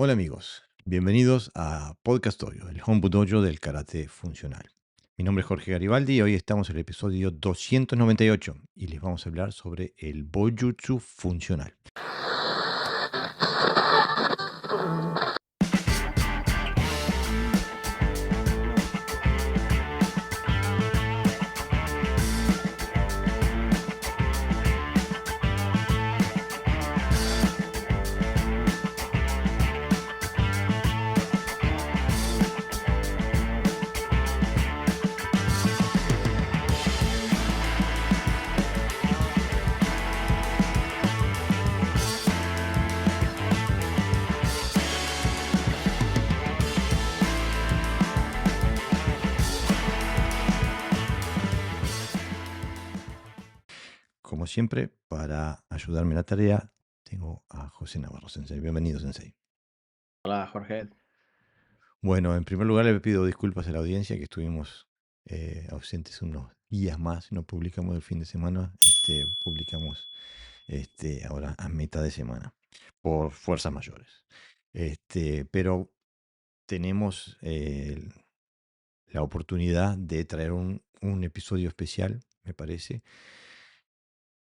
Hola amigos, bienvenidos a Podcast Dojo, el Home Dojo del Karate Funcional. Mi nombre es Jorge Garibaldi y hoy estamos en el episodio 298 y les vamos a hablar sobre el Bojutsu Funcional. Como siempre, para ayudarme en la tarea, tengo a José Navarro Sensei. Bienvenido, Sensei. Hola, Jorge. Bueno, en primer lugar le pido disculpas a la audiencia que estuvimos ausentes unos días más, no publicamos el fin de semana, publicamos ahora a mitad de semana, por fuerzas mayores. Pero tenemos la oportunidad de traer un episodio especial, me parece,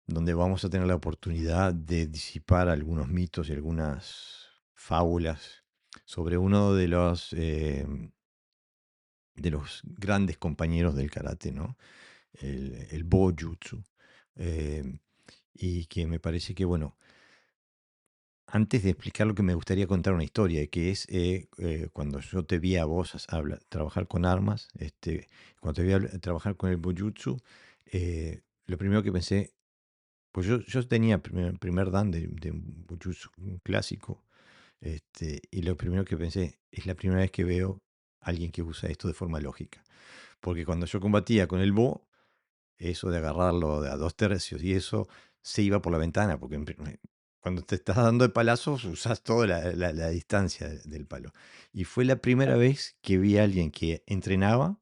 donde vamos a tener la oportunidad de disipar algunos mitos y algunas fábulas sobre uno de los grandes compañeros del karate, ¿no? El Bojutsu. Eh, y que me parece que, bueno, antes de explicar lo que me gustaría contar una historia, que es cuando yo te vi a vos trabajar con armas, cuando te vi trabajar con el Bojutsu, lo primero que pensé, pues yo tenía primer dan de un Bojutsu clásico, y lo primero que pensé, es la primera vez que veo a alguien que usa esto de forma lógica. Porque cuando yo combatía con el Bo, eso de agarrarlo de a 2 tercios y eso se iba por la ventana, porque cuando te estás dando de palazos usas toda la distancia del palo. Y fue la primera vez que vi a alguien que entrenaba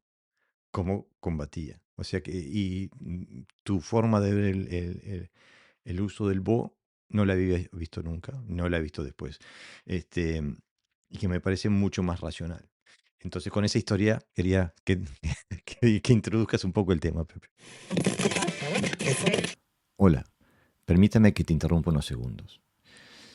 cómo combatía. O sea que, tu forma de ver el uso del bo no la había visto nunca, no la he visto después. Este, y que me parece mucho más racional. Entonces, con esa historia quería que, que introduzcas un poco el tema, Pepe. Hola, permítame que te interrumpa unos segundos.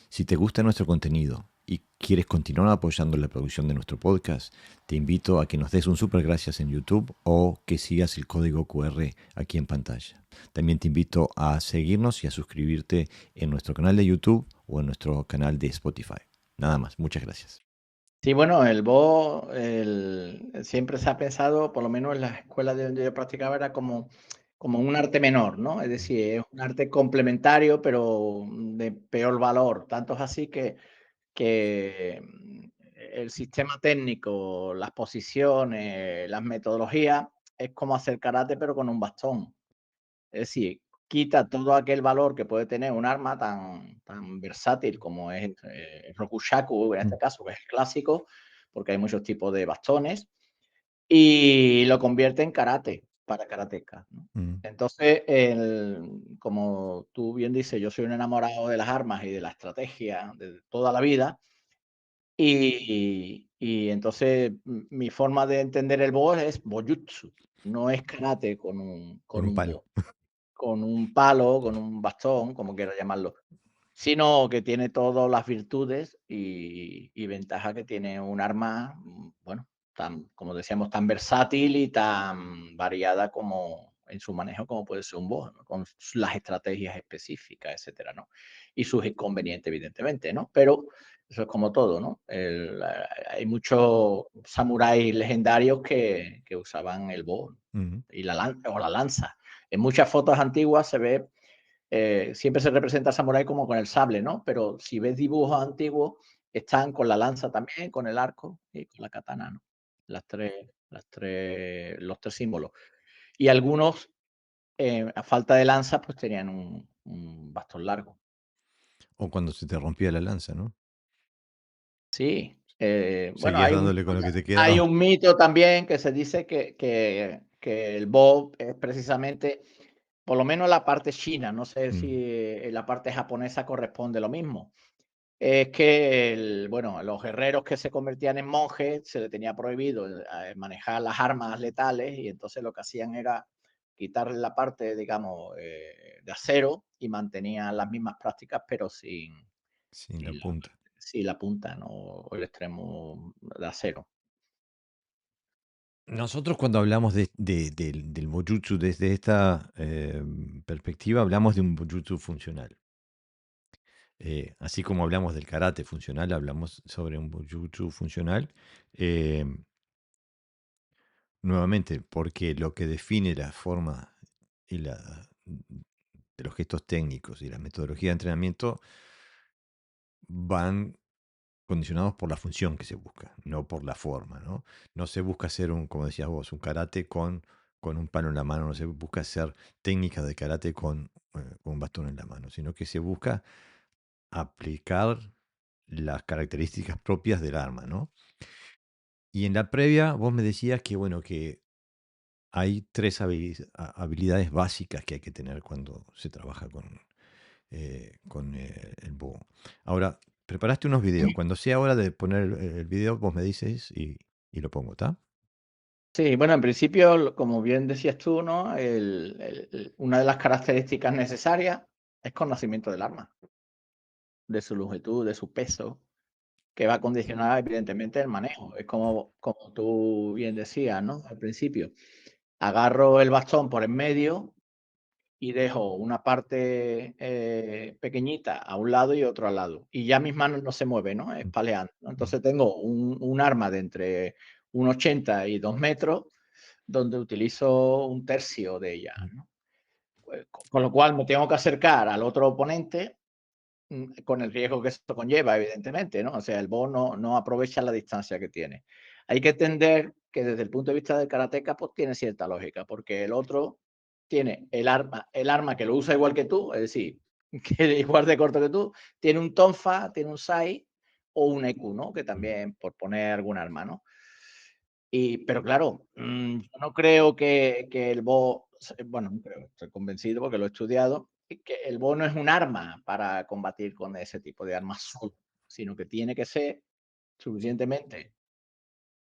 Si te gusta nuestro contenido y quieres continuar apoyando la producción de nuestro podcast, te invito a que nos des un super gracias en YouTube o que sigas el código QR aquí en pantalla. También te invito a seguirnos y a suscribirte en nuestro canal de YouTube o en nuestro canal de Spotify. Nada más, muchas gracias. Sí, bueno, el Bo siempre se ha pensado, por lo menos en las escuelas de donde yo practicaba, era como un arte menor, ¿no? Es decir, es un arte complementario, pero de peor valor. Tanto es así que el sistema técnico, las posiciones, las metodologías, es como hacer karate, pero con un bastón. Es decir, quita todo aquel valor que puede tener un arma tan versátil como es el Rokushaku, en este Mm, caso, que es el clásico, porque hay muchos tipos de bastones, y lo convierte en karate, para karatecas, ¿no? mm. Entonces, como tú bien dices, yo soy un enamorado de las armas y de la estrategia de toda la vida, y entonces mi forma de entender el Bo es Bojutsu, no es karate Con con un un palo. Bo. Con un palo, con un bastón, como quieras llamarlo, sino que tiene todas las virtudes y ventajas que tiene un arma, bueno, tan, como decíamos, tan versátil y tan variada como en su manejo como puede ser un búho, ¿no? Con las estrategias específicas, etcétera, ¿no? Y sus inconvenientes, evidentemente, ¿no? Pero eso es como todo, ¿no? Hay muchos samuráis legendarios que usaban el búho Ujú. y o la lanza. En muchas fotos antiguas se ve, siempre se representa al samurái como con el sable, ¿no? Pero si ves dibujos antiguos, están con la lanza también, con el arco y con la katana, ¿no? Los tres símbolos. Y algunos, a falta de lanza, pues tenían un bastón largo. O cuando se te rompía la lanza, ¿no? Sí, bueno, Seguías dándole con lo que te hay quedaba. un mito también que se dice que el Bo es precisamente, por lo menos la parte china, no sé si Mm. en la parte japonesa corresponde lo mismo, es que bueno, los guerreros que se convertían en monjes se les tenía prohibido manejar las armas letales y entonces lo que hacían era quitarle la parte, digamos, de acero y mantenían las mismas prácticas, pero sin la sin punta. sin la punta, ¿no? O el extremo de acero. Nosotros cuando hablamos del Bojutsu desde esta perspectiva, hablamos de un Bojutsu funcional. Así como hablamos del karate funcional, hablamos sobre un Bojutsu funcional. eh, Nuevamente, porque lo que define la forma y de los gestos técnicos y la metodología de entrenamiento van condicionados por la función que se busca, no por la forma, ¿no? No se busca hacer como decías vos, un karate con un palo en la mano, no se busca hacer técnicas de karate con un bastón en la mano, sino que se busca aplicar las características propias del arma, ¿no? Y en la previa vos me decías que, bueno, que hay tres habilidades básicas que hay que tener cuando se trabaja con el búho. Ahora, preparaste unos videos. Cuando sea hora de poner el video, vos me dices y lo pongo, ¿está? Sí, bueno, en principio, como bien decías tú, ¿no? Una de las características necesarias es conocimiento del arma, de su longitud, de su peso, que va a condicionar evidentemente el manejo. Es como tú bien decías, ¿no? Al principio, agarro el bastón por en medio y dejo una parte pequeñita a un lado y otro al lado. Y ya mis manos no se mueven, ¿no? Mm, Espaleando, ¿no? mm, Entonces tengo un arma de entre 1,80 y 2 metros donde utilizo un tercio de ella, mm, ¿no? Pues, con lo cual me tengo que acercar al otro oponente con el riesgo que esto conlleva, evidentemente, ¿no? O sea, el Bo no aprovecha la distancia que tiene. Hay que entender que desde el punto de vista del karateca, pues tiene cierta lógica, porque el otro tiene el arma que lo usa igual que tú, es decir, que es igual de corto que tú, tiene un tonfa, tiene un sai o un eku, ¿no? Que mm, también, por poner algún arma, ¿no? Pero claro, yo no creo que el Bo, bueno, no creo, estoy convencido porque lo he estudiado, que el Bo no es un arma para combatir con ese tipo de armas solo, sino que tiene que ser suficientemente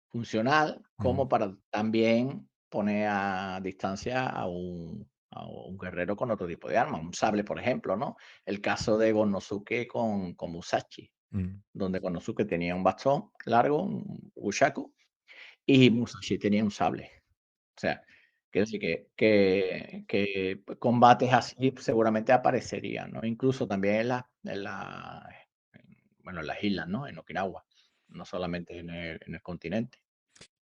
funcional mm, como para también poner a distancia a un guerrero con otro tipo de arma, un sable, por ejemplo, ¿no? El caso de Gon con Musashi, mm. donde Gon tenía un bastón largo, un Ushaku, y Musashi tenía un sable. O sea, quiero decir que combates así seguramente aparecerían, ¿no? Incluso también bueno, en las islas, ¿no? En Okinawa, no solamente en el continente.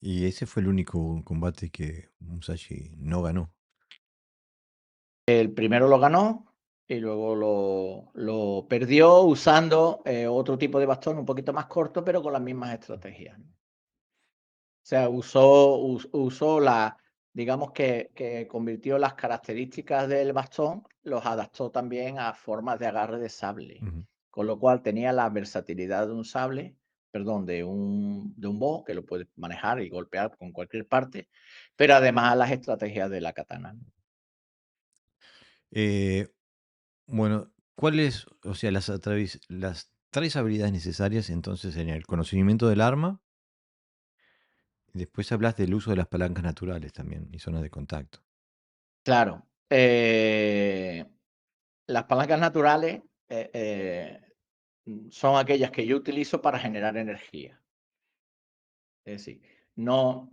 Y ese fue el único combate que Musashi no ganó. El primero lo ganó y luego lo perdió usando, otro tipo de bastón un poquito más corto, pero con las mismas estrategias, ¿no? O sea, usó digamos que convirtió las características del bastón, los adaptó también a formas de agarre de sable, Ujú. con lo cual tenía la versatilidad de un sable, perdón, de un bo, que lo puedes manejar y golpear con cualquier parte, pero además las estrategias de la katana. Eh, bueno, ¿cuáles, o sea, las tres habilidades necesarias entonces en el conocimiento del arma? Después hablas del uso de las palancas naturales también y zonas de contacto. Claro, las palancas naturales, son aquellas que yo utilizo para generar energía. Es decir, nosotros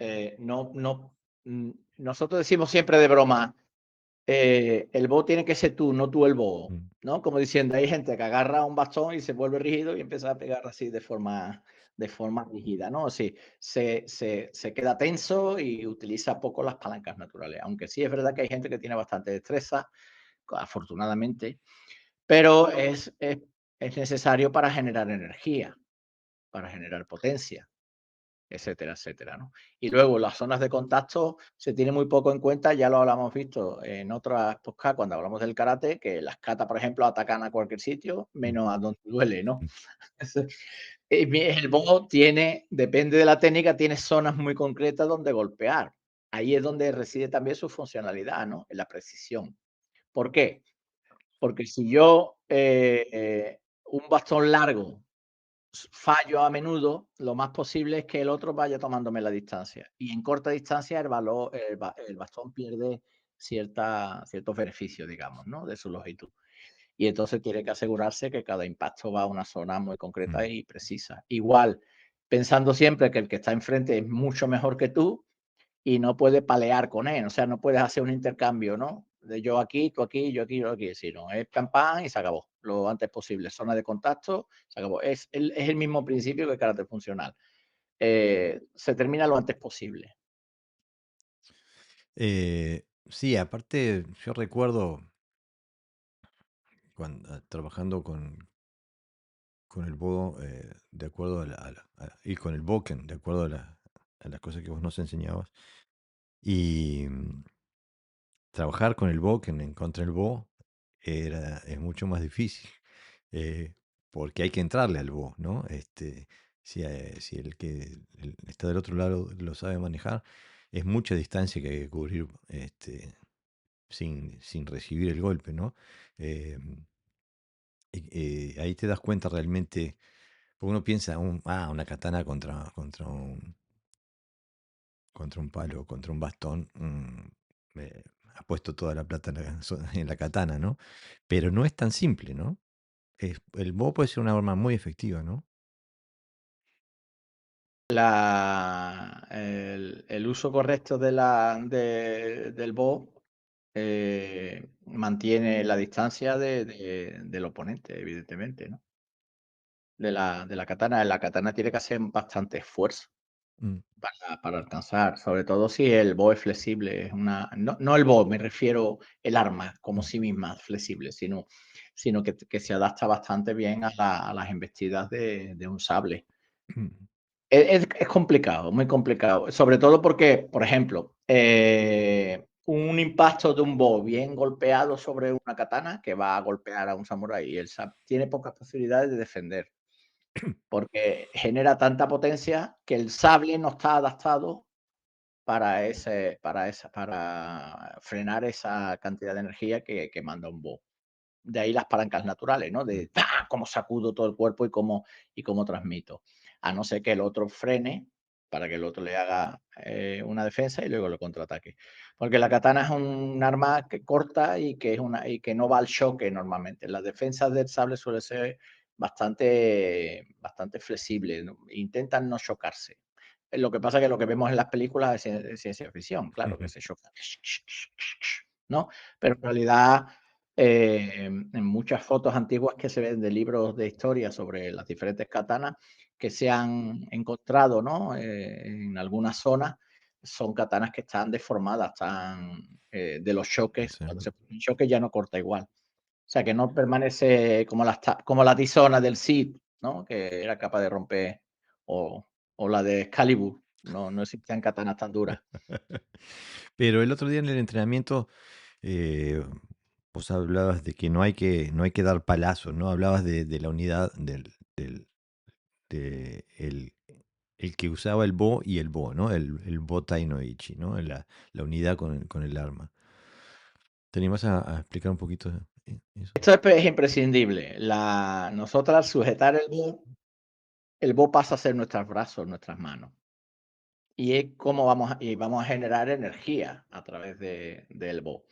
decimos siempre de broma, el bo tiene que ser tú, no tú el bo, Mm, ¿no? Como diciendo, hay gente que agarra un bastón y se vuelve rígido y empieza a pegar así de forma rígida, ¿no? Sí, se queda tenso y utiliza poco las palancas naturales, aunque sí es verdad que hay gente que tiene bastante destreza, afortunadamente, pero es necesario para generar energía, para generar potencia, etcétera, etcétera, ¿no? Y luego las zonas de contacto se tiene muy poco en cuenta, ya lo hablamos visto en otras podcast cuando hablamos del karate, que las katas, por ejemplo, atacan a cualquier sitio, mm, menos a donde duele, ¿no? mm. El bo depende de la técnica, tiene zonas muy concretas donde golpear. Ahí es donde reside también su funcionalidad, ¿no? En la precisión. ¿Por qué? Porque si yo, un bastón largo fallo a menudo, lo más posible es que el otro vaya tomándome la distancia. Y en corta distancia el bastón pierde ciertos beneficios, digamos, ¿no? De su longitud. Y entonces tiene que asegurarse que cada impacto va a una zona muy concreta Mm, y precisa. Igual, pensando siempre que el que está enfrente es mucho mejor que tú y no puedes palear con él, o sea, no puedes hacer un intercambio, ¿no? De yo aquí, tú aquí, yo aquí, yo aquí, sino es pam, pam y se acabó, lo antes posible. Zona de contacto, se acabó. Es el mismo principio que el carácter funcional. Se termina lo antes posible. sí, aparte, yo recuerdo trabajando con el Bo, de acuerdo y con el Boken, de acuerdo a las cosas que vos nos enseñabas. Y trabajar con el Boken en contra el Bo es mucho más difícil, eh, porque hay que entrarle al Bo, ¿no? Si está del otro lado lo sabe manejar, es mucha distancia que hay que cubrir sin recibir el golpe, ¿no? Eh, ahí te das cuenta realmente, porque uno piensa, una katana contra un palo, contra un bastón, ha puesto toda la plata en la katana, ¿no? Pero no es tan simple, ¿no? El bo puede ser una arma muy efectiva, ¿no? El uso correcto del bow mantiene la distancia del oponente, evidentemente, ¿no? De la katana. La katana tiene que hacer bastante esfuerzo Mm, para alcanzar, sobre todo si el bow es flexible. No el bow, me refiero el arma como mm, sí misma es flexible, sino que se adapta bastante bien a las embestidas de un sable. mm, Es complicado, muy complicado, sobre todo porque, por ejemplo, un impacto de un bo bien golpeado sobre una katana que va a golpear a un samurái y tiene pocas posibilidades de defender, porque genera tanta potencia que el sable no está adaptado para frenar esa cantidad de energía que manda un bo. De ahí las palancas naturales, ¿no? mm, De ¡pah! Cómo sacudo todo el cuerpo y cómo transmito. A no ser que el otro frene para que el otro le haga una defensa y luego lo contraataque. Porque la katana es un arma que corta y que no va al choque normalmente. Las defensas del sable suelen ser bastante flexibles, ¿no? Intentan no chocarse. Lo que pasa es que lo que vemos en las películas es de ciencia ficción, claro, que ujú, se chocan, ¿no? Pero en realidad en muchas fotos antiguas que se ven de libros de historia sobre las diferentes katanas que se han encontrado, ¿no? En algunas zonas, son katanas que están deformadas, de los choques. sí. Cuando se pone en choque ya no corta igual. O sea, que no permanece como la tizona del Cid, ¿no? Que era capaz de romper, o, o la de Excalibur. No existían katanas tan duras. Pero el otro día en el entrenamiento, eh, vos hablabas de que no hay que dar palazos, ¿no? Hablabas de la unidad de el que usaba el bo y el bo, ¿no? El bo Tainoichi, ¿no? La unidad con el arma. ¿Te animás a explicar un poquito eso? Esto es imprescindible. Nosotros al sujetar el bo pasa a ser nuestros brazos, nuestras manos. Y es como vamos a generar energía a través del bo.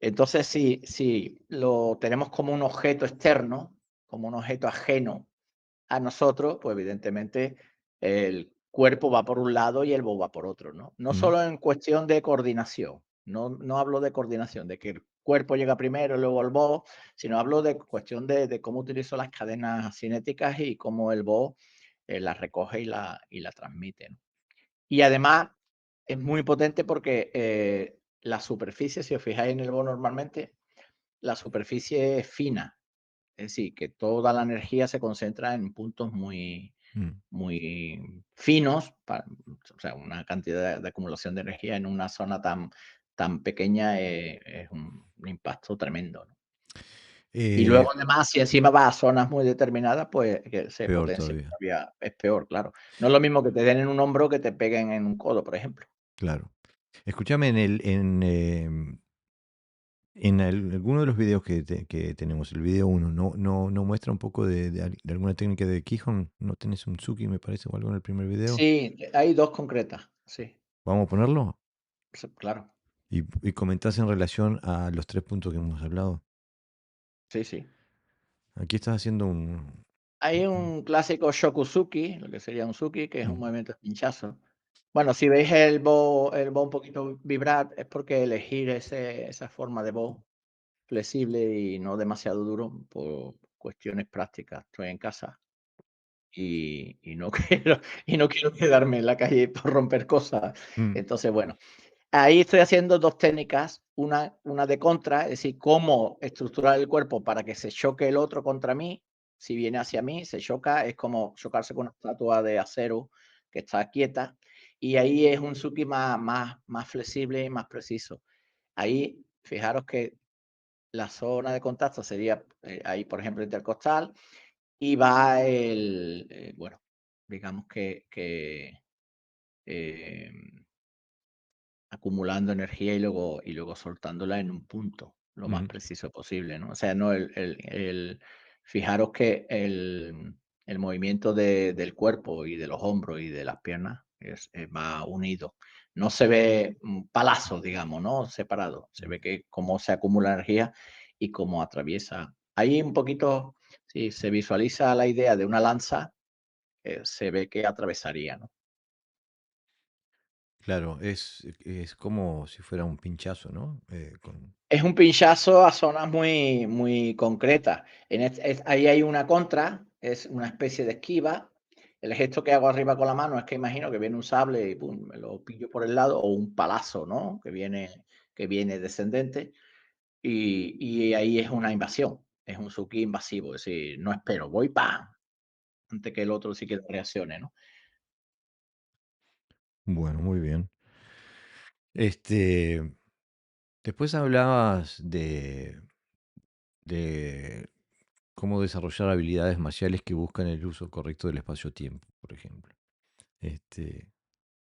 Entonces, si lo tenemos como un objeto externo, como un objeto ajeno a nosotros, pues evidentemente el cuerpo va por un lado y el bo va por otro, ¿no? No Mm, solo en cuestión de coordinación, no hablo de coordinación, de que el cuerpo llega primero y luego el bo, sino hablo de cuestión de cómo utilizo las cadenas cinéticas y cómo el bo las recoge y la transmite, ¿no? Y además es muy potente porque la superficie, si os fijáis en el bo normalmente, la superficie es fina, es decir, que toda la energía se concentra en puntos muy, mm. muy finos, o sea, una cantidad de acumulación de energía en una zona tan pequeña es un impacto tremendo, ¿no? Y Eh, luego además, si encima va a zonas muy determinadas, pues que se peor potencia todavía, todavía, es peor, claro. No es lo mismo que te den en un hombro que te peguen en un codo, por ejemplo. claro. Escúchame, alguno de los videos que tenemos, el video uno, ¿no muestra un poco de alguna técnica de Kihon? ¿No tenés un Suki, me parece, o algo en el primer video? Sí, hay 2 concretas, sí, ¿Vamos a ponerlo? claro, Y comentás en relación a los 3 puntos que hemos hablado. sí, sí. Aquí estás haciendo un... Hay un- un clásico shokuzuki, lo que sería un suki, que es un un- movimiento de pinchazo. Bueno, si veis el bow un poquito vibrar, es porque elegir esa forma de bow flexible y no demasiado duro por cuestiones prácticas. Estoy en casa y no quiero quedarme en la calle por romper cosas. mm, Entonces, bueno, ahí estoy haciendo 2 técnicas, una de contra, es decir, cómo estructurar el cuerpo para que se choque el otro contra mí. Si viene hacia mí, se choca, es como chocarse con una estatua de acero que está quieta, y ahí es un Suki más flexible y más preciso. Ahí, fijaros que la zona de contacto sería, ahí, por ejemplo, intercostal, y va bueno, digamos que, em acumulando energía y luego soltándola en un punto, lo más ujú. preciso posible, ¿no? O sea, no fijaros que el movimiento del cuerpo y de los hombros y de las piernas va unido. No se ve palazos, digamos, ¿no? Separado. Se ve que cómo se acumula energía y cómo atraviesa. Ahí un poquito, si se visualiza la idea de una lanza, se ve que atravesaría, ¿no? Claro, es como si fuera un pinchazo, ¿no? Es un pinchazo a zonas muy, muy concretas. Ahí hay una contra, es una especie de esquiva. El gesto que hago arriba con la mano es que imagino que viene un sable y pum, me lo pillo por el lado, o un palazo, ¿no? Que viene descendente, y ahí es una invasión, es un Suki invasivo, es decir, no espero, voy ¡pam! Antes que el otro sí que reaccione, ¿no? Bueno, muy bien. Este, después hablabas de cómo desarrollar habilidades marciales que buscan el uso correcto del espacio-tiempo, por ejemplo. Este,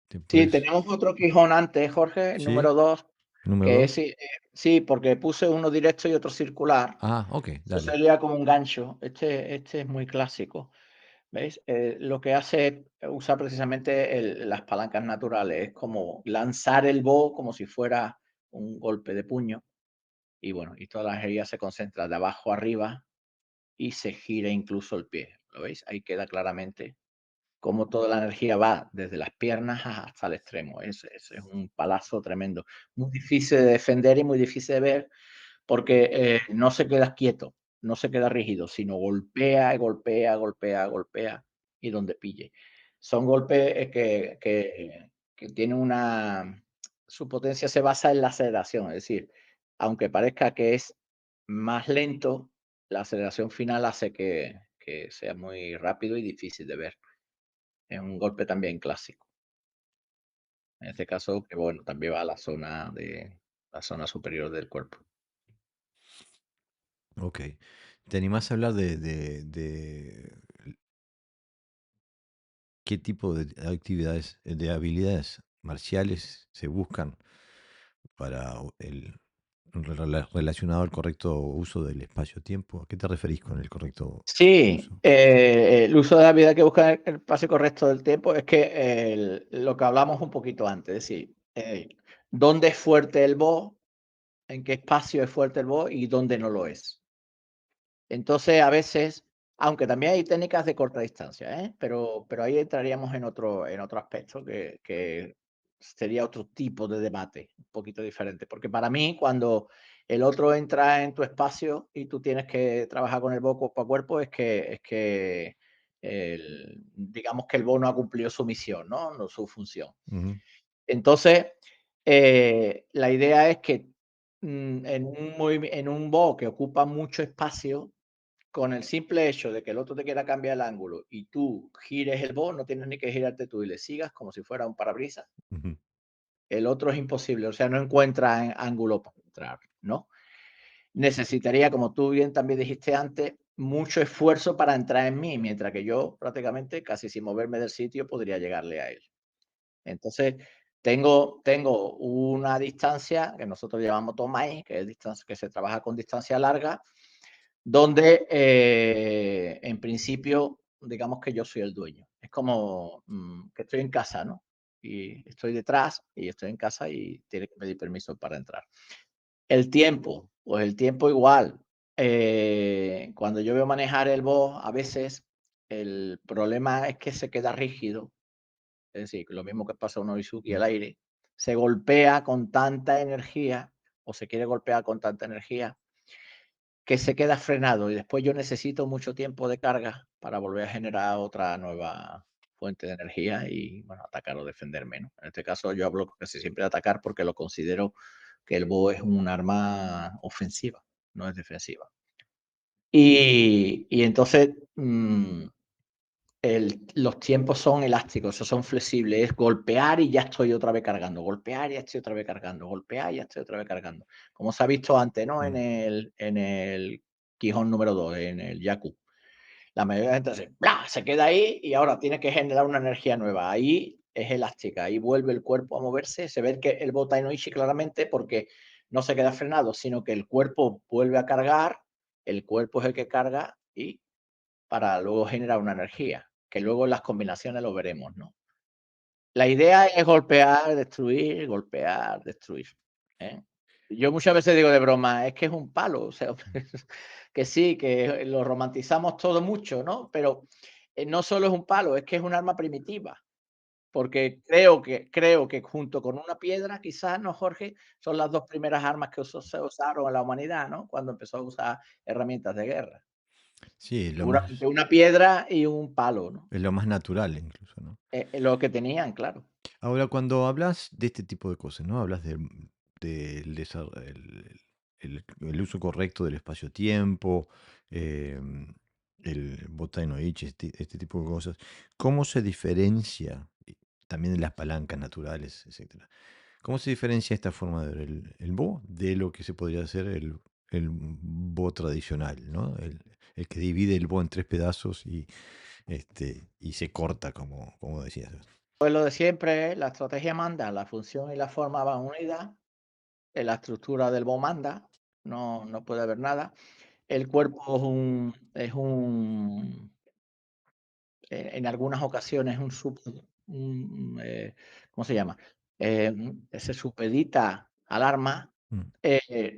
¿te Sí, puedes... tenemos otro Quijón antes, Jorge, el Sí, número 2, número que es, 2. sí, sí, porque puse uno directo y otro circular. Ah, ok, Eso dale. sería como un gancho. Este es muy clásico, ¿veis? Lo que hace es usar precisamente las palancas naturales. Es como lanzar el bow como si fuera un golpe de puño. Y bueno, y toda la energía se concentra de abajo arriba y se gira incluso el pie. ¿Lo veis? Ahí queda claramente cómo toda la energía va desde las piernas hasta el extremo. Es un palazo tremendo. Muy difícil de defender y muy difícil de ver, porque no se queda quieto, no se queda rígido, sino golpea, golpea, golpea, golpea y donde pille. Son golpes que tienen una... Su potencia se basa en la aceleración, es decir, aunque parezca que es más lento, la aceleración final hace que sea muy rápido y difícil de ver. Es un golpe también clásico. En este caso, que bueno, también va a la zona superior del cuerpo. Ok. ¿Te animás a hablar qué tipo de actividades, de habilidades marciales se buscan para relacionado al correcto uso del espacio-tiempo? ¿A qué te referís con el correcto Sí, uso? el uso de la habilidad que busca el pase correcto del tiempo es que lo que hablamos un poquito antes, es decir, dónde es fuerte el bow, en qué espacio es fuerte el bow y dónde no lo es. Entonces, a veces, aunque también hay técnicas de corta distancia, pero ahí entraríamos en otro aspecto que sería otro tipo de debate, un poquito diferente. Porque para mí, cuando el otro entra en tu espacio y tú tienes que trabajar con el bow cuerpo a cuerpo, es que digamos que el bow no ha cumplido su misión, ¿no? No su función. Ujú, Entonces, la idea es que en un bow que ocupa mucho espacio, con el simple hecho de que el otro te quiera cambiar el ángulo y tú gires el bow, no tienes ni que girarte tú y le sigas como si fuera un parabrisas, ujú, el otro es imposible, o sea, no encuentra ángulo para entrar, ¿no? Necesitaría, como tú bien también dijiste antes, mucho esfuerzo para entrar en mí, mientras que yo prácticamente casi sin moverme del sitio podría llegarle a él. Entonces, tengo una distancia que nosotros llamamos Tomai, que es distancia que se trabaja con distancia larga, donde, en principio, digamos que yo soy el dueño. Es como, que estoy en casa, ¿no? Y estoy detrás, y estoy en casa, y tiene que pedir permiso para entrar. El tiempo, pues el tiempo igual. Cuando yo veo manejar el Boss, a veces el problema es que se queda rígido, es decir, lo mismo que pasa a un Oizuki Mm, al aire, se golpea con tanta energía, o se quiere golpear con tanta energía, que se queda frenado, y después yo necesito mucho tiempo de carga para volver a generar otra nueva fuente de energía y, bueno, atacar o defenderme, ¿no? En este caso, yo hablo casi siempre de atacar porque lo considero que el búho es un arma ofensiva, no es defensiva. Y entonces, los tiempos son elásticos, o son flexibles, es golpear y ya estoy otra vez cargando, golpear y ya estoy otra vez cargando, golpear y ya estoy otra vez cargando. Como se ha visto antes, ¿no? mm, En el Quijón número 2 en el Yaku. La mayoría de la gente se queda ahí y ahora tiene que generar una energía nueva. Ahí es elástica, ahí vuelve el cuerpo a moverse. Se ve que el Botai no Ichi claramente porque no se queda frenado, sino que el cuerpo vuelve a cargar, el cuerpo es el que carga y para luego generar una energía, que luego en las combinaciones lo veremos, ¿no? La idea es golpear, destruir, ¿eh? Yo muchas veces digo de broma, es que es un palo, o sea, que sí, que lo romantizamos todo mucho, ¿no? Pero, no solo es un palo, es que es un arma primitiva, porque creo que junto con una piedra, quizás, ¿no, Jorge? Son las 2 primeras armas que se usaron en la humanidad, ¿no? Cuando empezó a usar herramientas de guerra. sí, Seguramente una piedra y un palo, ¿no? es lo más natural incluso, ¿no? Lo que tenían, claro. Ahora, cuando hablas de este tipo de cosas, ¿no? Hablas el uso correcto del espacio-tiempo, el Botai no Ichi, este tipo de cosas. ¿Cómo se diferencia, y también de las palancas naturales, etcétera? ¿Cómo se diferencia esta forma de ver el Bo de lo que se podría hacer el Bo tradicional, ¿no? El que divide el Bo en tres pedazos y se corta, como decías. Pues lo de siempre, la estrategia manda, la función y la forma van unidas, la estructura del BOM manda, no puede haber nada. El cuerpo en algunas ocasiones, ¿cómo se llama? Se supedita al arma, Mm,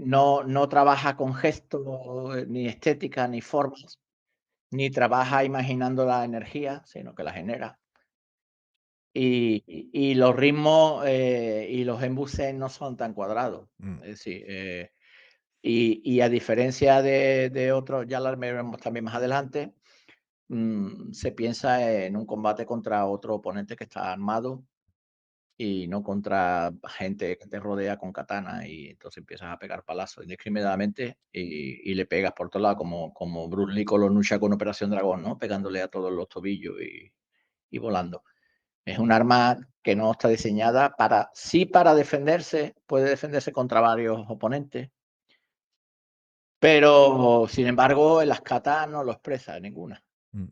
no trabaja con gestos, ni estética, ni formas, ni trabaja imaginando la energía, sino que la genera. Y los ritmos, y los embuses no son tan cuadrados. mm. Es decir, y a diferencia de otros, ya lo veremos también más adelante, se piensa en un combate contra otro oponente que está armado y no contra gente que te rodea con katana, y entonces empiezas a pegar palazos indiscriminadamente y le pegas por todos lados, como Bruce Lee con los nunchaku en Operación Dragón, ¿no? Pegándole a todos los tobillos y volando. Es un arma que no está diseñada para defenderse, puede defenderse contra varios oponentes, pero sin embargo en las katas no lo expresa ninguna. Mm.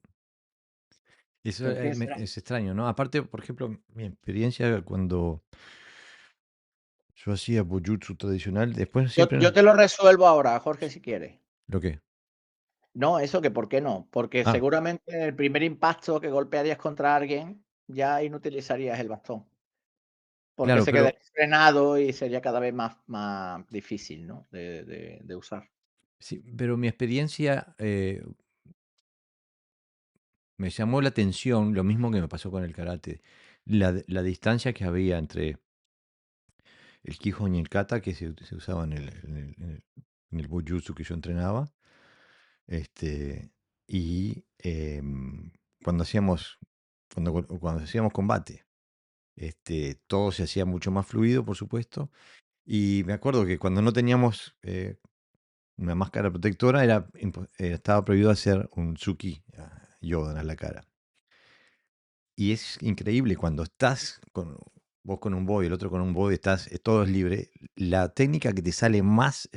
Eso ¿Por qué será? es extraño, ¿no? Aparte, por ejemplo, mi experiencia cuando yo hacía Bujutsu tradicional, después Yo siempre yo te lo resuelvo ahora, Jorge, si quieres. ¿Lo qué? No, eso que por qué no, porque Ah, seguramente en el primer impacto que golpearías contra alguien, ya inutilizarías el bastón, porque claro, se pero quedaría frenado y sería cada vez más difícil, ¿no? De usar. sí, pero mi experiencia me llamó la atención, lo mismo que me pasó con el karate, la distancia que había entre el Kihon y el Kata que se usaba en el Bujutsu que yo entrenaba, este, y cuando hacíamos combate. Todo se hacía mucho más fluido, por supuesto. Y me acuerdo que cuando no teníamos una máscara protectora, estaba prohibido hacer un Tsuki a Yodan a la cara. Y es increíble cuando vos con un boy, el otro con un boy, todo es libre. La técnica que te sale más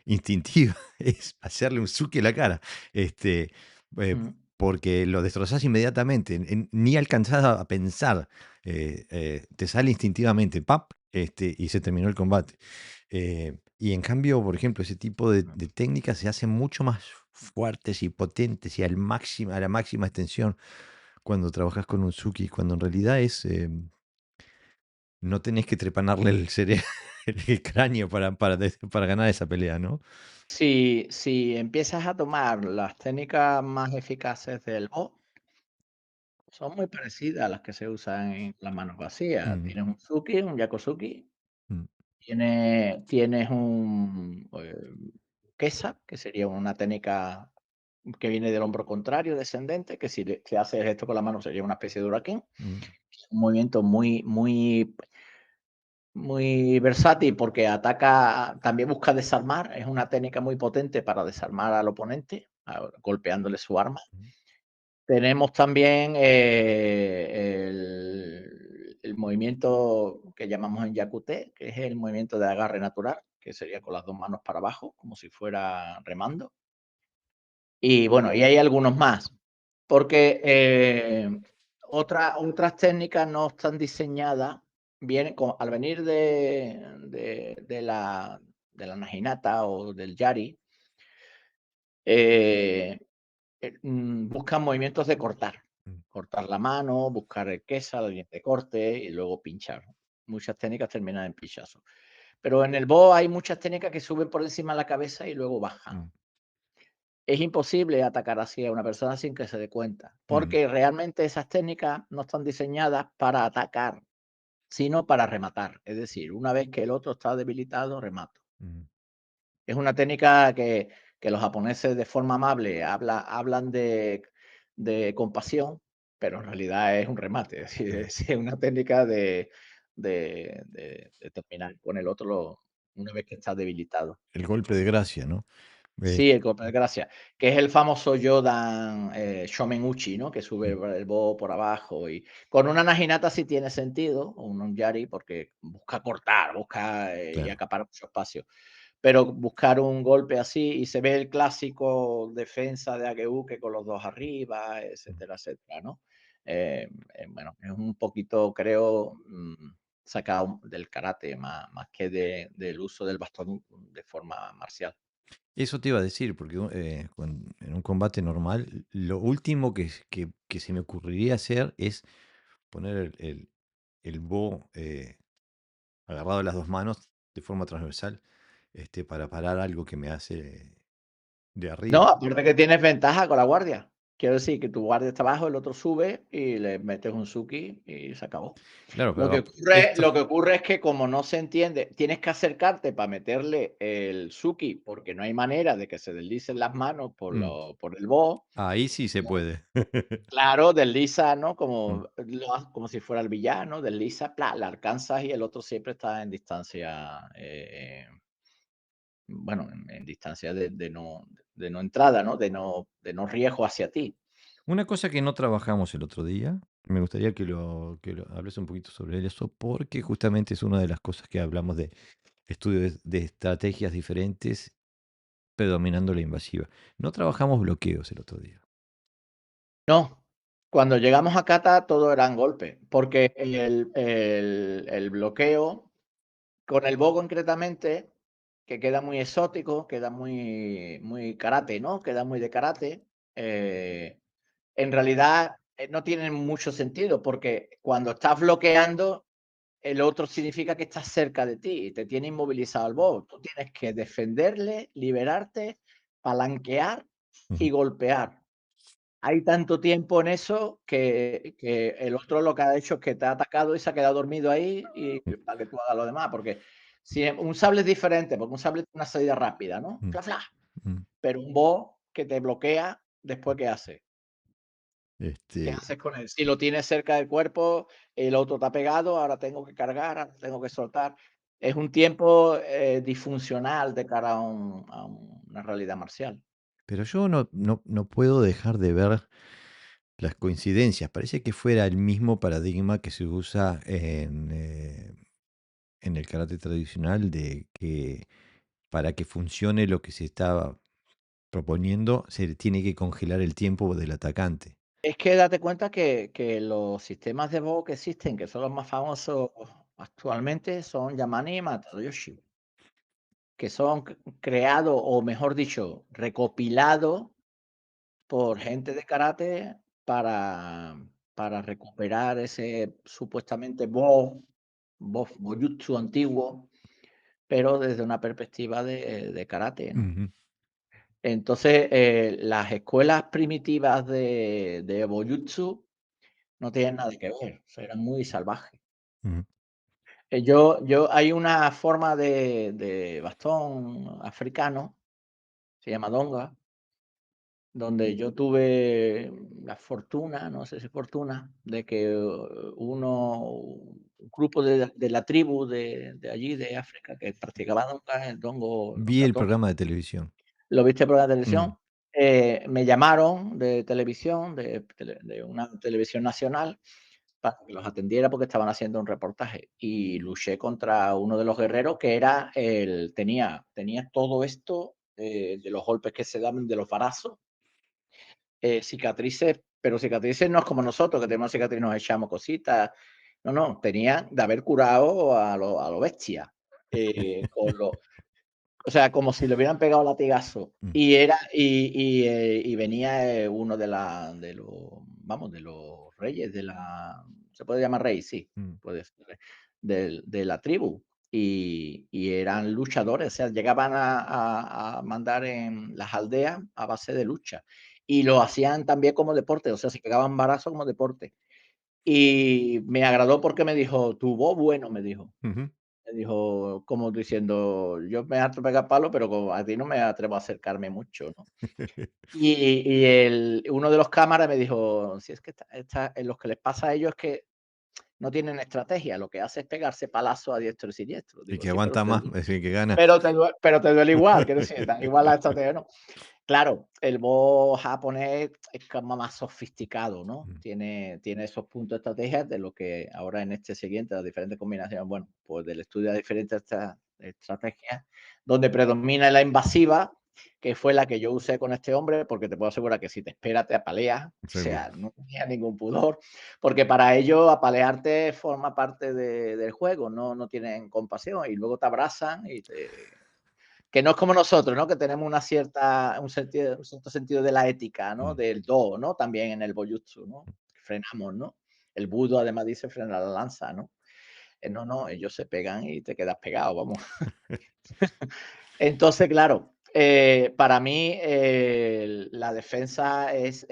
instintiva es hacerle un Tsuki a la cara. Este, eh, Mm. porque lo destrozás inmediatamente, ni alcanzás a pensar, te sale instintivamente, ¡pap! Y se terminó el combate. Y en cambio, por ejemplo, ese tipo de técnicas se hacen mucho más fuertes y potentes y a la máxima extensión cuando trabajas con un Suki, cuando en realidad no tenés que trepanarle el cráneo para ganar esa pelea, ¿no? Si empiezas a tomar las técnicas más eficaces del Bo, son muy parecidas a las que se usan en las manos vacías. Mm, Tienes un Suki, un Yakosuki, mm, tienes un, Kesa, que sería una técnica que viene del hombro contrario, descendente, que si haces esto con la mano sería una especie de huracán. mm, Un movimiento muy versátil porque ataca, también busca desarmar, es una técnica muy potente para desarmar al oponente, golpeándole su arma. mm, Tenemos también el movimiento que llamamos en Yakute, que es el movimiento de agarre natural, que sería con las dos manos para abajo, como si fuera remando. Y bueno, y hay algunos más, porque otras técnicas no están diseñadas, al venir de la Naginata o del Yari, eh, buscan movimientos de cortar. mm, Cortar la mano, buscar el queso, el diente de corte y luego pinchar. Muchas técnicas terminan en pinchazo. Pero en el Bo hay muchas técnicas que suben por encima de la cabeza y luego bajan. mm, Es imposible atacar así a una persona sin que se dé cuenta, mm, porque realmente esas técnicas no están diseñadas para atacar, sino para rematar. Es decir, una vez que el otro está debilitado, remato. mm, Es una técnica que los japoneses de forma amable hablan de compasión, pero en realidad es un remate. Es decir, mm. es una técnica de terminar con el otro una vez que está debilitado. El golpe de gracia, ¿no? Eh, Sí, el golpe de gracia, que es el famoso Yodan, Shomen Uchi, ¿no? Que sube mm, el bo por abajo y con una naginata sí tiene sentido, o un yari, porque busca cortar, busca, y claro. acaparar mucho espacio. Pero buscar un golpe así y se ve el clásico defensa de Ageuke con los 2 arriba, Mm. etcétera, etcétera, ¿no? Bueno, es un poquito, creo, sacado del karate más que del uso del bastón de forma marcial. Eso te iba a decir, porque en un combate normal, lo último que se me ocurriría hacer es poner el bo agarrado de las dos manos de forma transversal, para parar algo que me hace de No, arriba. aparte que tienes ventaja con la guardia. Quiero decir que tu guardia está abajo, el otro sube y le metes un Suki y se acabó. Claro, Lo que pero ocurre esto, lo que ocurre es que como no se entiende, tienes que acercarte para meterle el Suki, porque no hay manera de que se deslicen las manos mm, por el bo. ahí sí se puede. Claro, desliza, ¿no? Mm. Como si fuera el villano, desliza, pla, la alcanzas y el otro siempre está en distancia, bueno, en distancia de no entrada, ¿no? De no riesgo hacia ti. Una cosa que no trabajamos el otro día, me gustaría que lo hables un poquito sobre eso, porque justamente es una de las cosas que hablamos de estudios de estrategias diferentes predominando la invasiva. No trabajamos bloqueos el otro día. No, cuando llegamos a kata todo eran golpes, porque el bloqueo, con el bo concretamente, que queda muy exótico, queda muy karate, ¿no? Queda muy de karate, en realidad, no tiene mucho sentido, porque cuando estás bloqueando, el otro significa que estás cerca de ti y te tiene inmovilizado el bo. Tú tienes que defenderle, liberarte, palanquear y Ujú. golpear. Hay tanto tiempo en eso que el otro lo que ha hecho es que te ha atacado y se ha quedado dormido ahí y Mm, para que tú hagas lo demás, porque si un sable es diferente, porque un sable tiene una salida rápida, ¿no? mm, Fla, fla, mm. pero un bo que te bloquea, después, ¿qué hace? ¿Qué Este, haces con él? Si lo tienes cerca del cuerpo, el otro te ha pegado, ahora tengo que cargar, ahora tengo que soltar. Es un tiempo, disfuncional de cara a una realidad marcial. pero yo no puedo dejar de ver las coincidencias. Parece que fuera el mismo paradigma que se usa en el karate tradicional de que para que funcione lo que se está proponiendo, se tiene que congelar el tiempo del atacante. Es que date cuenta que los sistemas de voz que existen, que son los más famosos actualmente, son Yamane y Matayoshi, que son creados, o mejor dicho, recopilados por gente de karate para para recuperar ese supuestamente voz Bojutsu antiguo, pero desde una perspectiva de karate, ¿no? Ujú, Entonces, las escuelas primitivas de Bojutsu no tienen nada que ver, o sea, eran muy salvajes. ujú. Yo hay una forma de bastón africano, se llama donga, donde yo tuve la fortuna, no sé si fortuna, de que un grupo de la tribu de allí, de África, que practicaba donga, el dongo Vi el dongatón. programa de televisión. ¿Lo viste por la Mm, televisión? Me llamaron de televisión, de una televisión nacional, para que los atendiera porque estaban haciendo un reportaje. Y luché contra uno de los guerreros que era tenía todo esto, de los golpes que se daban, de los varazos, cicatrices, pero cicatrices no es como nosotros, que tenemos cicatrices y nos echamos cositas. No, no, tenía de haber curado a lo bestia, con lo o sea, como si le hubieran pegado latigazo. mm, Y venía, uno de los, vamos, de los reyes de la, ¿se puede llamar rey? Sí, mm. puede ser, de la tribu. Y eran luchadores, o sea, llegaban a mandar en las aldeas a base de lucha. Y lo hacían también como deporte, o sea, se pegaban varazos como deporte. Y me agradó porque me dijo: "Tu voz bueno", me dijo. Ujú. Me dijo, como diciendo: "Yo me harto pegar palos, pero co a ti no me atrevo a acercarme mucho", ¿no? Uno de los cámaras me dijo: "Si es que lo que les pasa a ellos es que no tienen estrategia, lo que hace es pegarse palazos a diestro y siniestro". El Digo: que "Sí, aguanta más es el que gana. pero te duele igual", quiero decir, da igual la estrategia, ¿no? Claro, el Bo japonés es como más sofisticado, ¿no? Mm, Tiene esos puntos de estrategia de lo que ahora en este siguiente, las diferentes combinaciones, bueno, pues del estudio de diferentes estrategias, donde predomina la invasiva, que fue la que yo usé con este hombre, porque te puedo asegurar que si te espera te apaleas, o seguro. sea, no tenía ningún pudor, porque para ellos apalearte forma parte del juego, no tienen compasión y luego te abrazan y te que no es como nosotros, ¿no? Que tenemos un cierto sentido de la ética, ¿no? Mm. Del do, ¿no? También en el Bojutsu, ¿no? Frenamos, ¿no? El Budo además dice frenar la lanza, ¿no? No, no, ellos se pegan y te quedas pegado, vamos. Entonces, claro, para mí, la defensa es